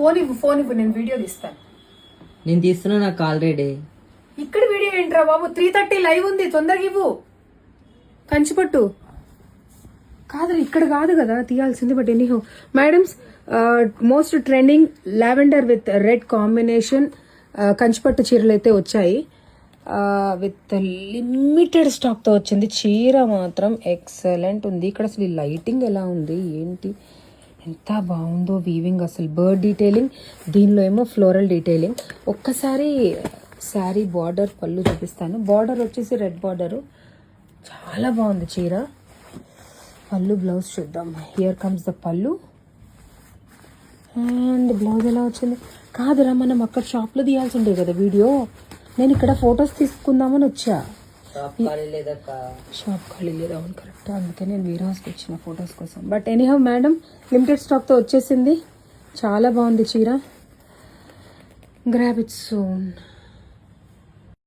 Phone ఇవ్వు నేను video తీస్తాను. నేను తీస్తున్నా నాకు ఆల్రెడీ. ఇక్కడ వీడియో ఏంట్రా బాబు, 3:30 లైవ్ ఉంది, తొందరగా ఇవ్వు. కంచిపట్టు కాదు, ఇక్కడ కాదు కదా తీయాల్సింది. But anyhow madams, most trending lavender with red combination కంచిపట్టు చీరలు అయితే వచ్చాయి. విత్ లిమిటెడ్ స్టాక్తో వచ్చింది. చీర మాత్రం ఎక్సలెంట్ ఉంది. ఇక్కడ అసలు ఈ లైటింగ్ ఎలా ఉంది ఏంటి, ఎంత బాగుందో వీవింగ్, అసలు బర్డ్ డీటెయిలింగ్, దీనిలో ఏమో ఫ్లోరల్ డీటెయిలింగ్. ఒక్కసారి శారీ బార్డర్ పళ్ళు చూపిస్తాను. బార్డర్ వచ్చేసి రెడ్ బార్డరు, చాలా బాగుంది చీర. పళ్ళు బ్లౌజ్ చూద్దాం. హియర్ కమ్స్ ద పళ్ళు అండ్ బ్లౌజ్ ఎలా వచ్చింది. కాదురా, మనం అక్కడ షాప్లో తీయాల్సి ఉండేది కదా వీడియో. నేను ఇక్కడ ఫొటోస్ తీసుకుందామని వచ్చా. షాప్ ఖాళీ లేదా, అవును కరెక్ట్. అందుకే నేను వేరే హౌస్కి వచ్చిన ఫొటోస్ కోసం. బట్ ఎనీహౌ మేడం, లిమిటెడ్ స్టాక్తో వచ్చేసింది. చాలా బాగుంది చీర. Grab it soon.